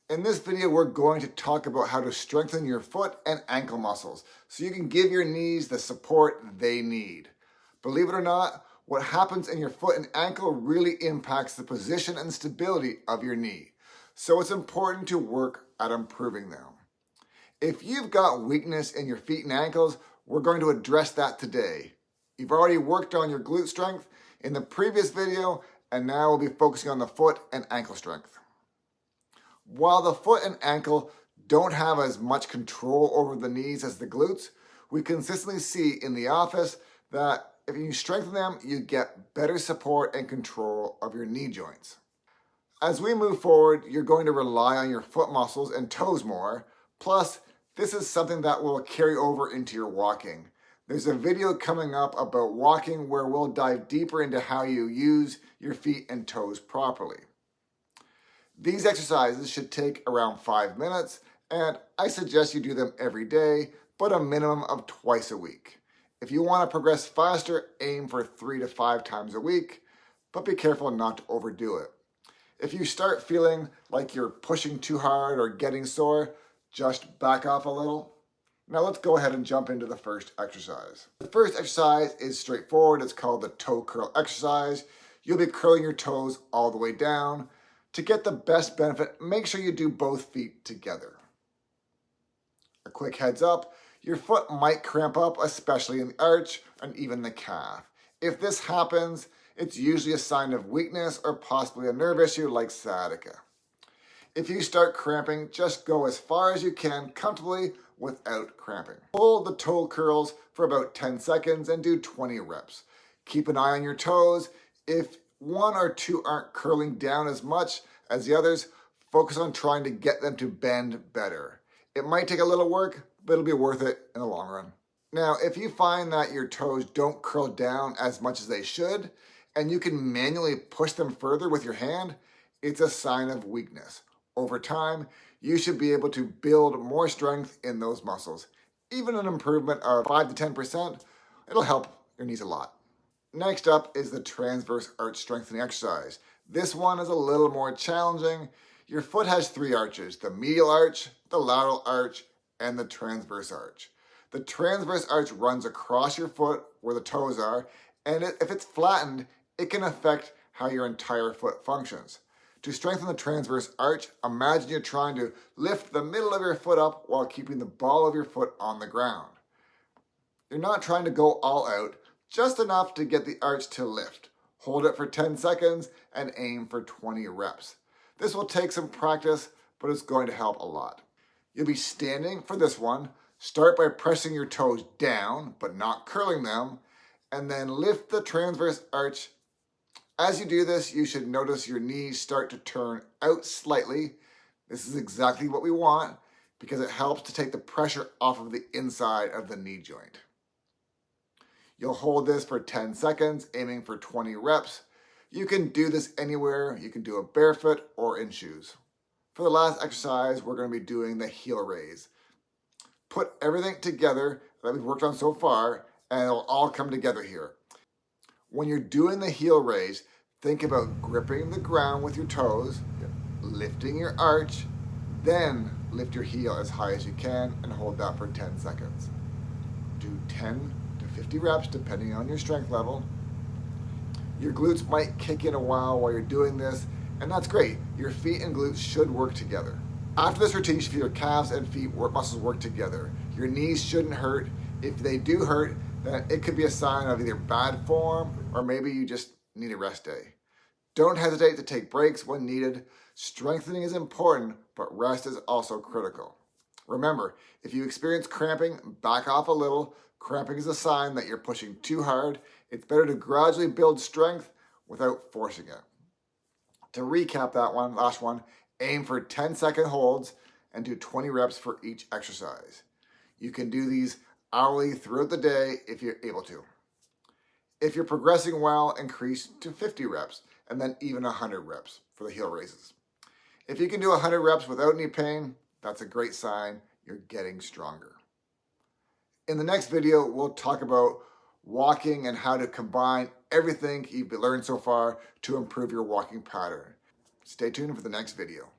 In this video, we're going to talk about how to strengthen your foot and ankle muscles so you can give your knees the support they need. Believe it or not, what happens in your foot and ankle really impacts the position and stability of your knee. So it's important to work at improving them. If you've got weakness in your feet and ankles, we're going to address that today. You've already worked on your glute strength in the previous video, and now we'll be focusing on the foot and ankle strength. While the foot and ankle don't have as much control over the knees as the glutes, we consistently see in the office that if you strengthen them, you get better support and control of your knee joints. As we move forward, you're going to rely on your foot muscles and toes more. Plus, this is something that will carry over into your walking. There's a video coming up about walking where we'll dive deeper into how you use your feet and toes properly. These exercises should take around 5 minutes, and I suggest you do them every day, but a minimum of twice a week. If you want to progress faster, aim for 3 to 5 times a week, but be careful not to overdo it. If you start feeling like you're pushing too hard or getting sore, just back off a little. Now let's go ahead and jump into the first exercise. The first exercise is straightforward. It's called the toe curl exercise. You'll be curling your toes all the way down. To get the best benefit, make sure you do both feet together. A quick heads up, your foot might cramp up, especially in the arch and even the calf. If this happens, it's usually a sign of weakness or possibly a nerve issue like sciatica. If you start cramping, just go as far as you can comfortably without cramping. Hold the toe curls for about 10 seconds and do 20 reps. Keep an eye on your toes. If one or two aren't curling down as much as the others, focus on trying to get them to bend better. It might take a little work, but it'll be worth it in the long run. Now, if you find that your toes don't curl down as much as they should, and you can manually push them further with your hand, it's a sign of weakness. Over time, you should be able to build more strength in those muscles. Even an improvement of 5 to 10%, it'll help your knees a lot. Next up is the transverse arch strengthening exercise. This one is a little more challenging. Your foot has 3 arches, the medial arch, the lateral arch, and the transverse arch. The transverse arch runs across your foot where the toes are, and if it's flattened, it can affect how your entire foot functions. To strengthen the transverse arch, imagine you're trying to lift the middle of your foot up while keeping the ball of your foot on the ground. You're not trying to go all out, just enough to get the arch to lift. Hold it for 10 seconds and aim for 20 reps. This will take some practice, but it's going to help a lot. You'll be standing for this one. Start by pressing your toes down, but not curling them, and then lift the transverse arch. As you do this, you should notice your knees start to turn out slightly. This is exactly what we want because it helps to take the pressure off of the inside of the knee joint. You'll hold this for 10 seconds, aiming for 20 reps. You can do this anywhere. You can do it barefoot or in shoes. For the last exercise, we're going to be doing the heel raise. Put everything together that we've worked on so far, and it'll all come together here. When you're doing the heel raise, think about gripping the ground with your toes, lifting your arch, then lift your heel as high as you can and hold that for 10 seconds. Do 10 to 50 reps depending on your strength level. Your glutes might kick in a while you're doing this, and that's great. Your feet and glutes should work together. After this routine, you should feel your calves and feet muscles work together. Your knees shouldn't hurt. If they do hurt, then it could be a sign of either bad form or maybe you just need a rest day. Don't hesitate to take breaks when needed. Strengthening is important, but rest is also critical. Remember, if you experience cramping, back off a little. Cramping is a sign that you're pushing too hard. It's better to gradually build strength without forcing it. To recap that last one, aim for 10-second holds and do 20 reps for each exercise. You can do these hourly throughout the day if you're able to. If you're progressing well, increase to 50 reps and then even 100 reps for the heel raises. If you can do 100 reps without any pain, that's a great sign you're getting stronger. In the next video, we'll talk about walking and how to combine everything you've learned so far to improve your walking pattern. Stay tuned for the next video.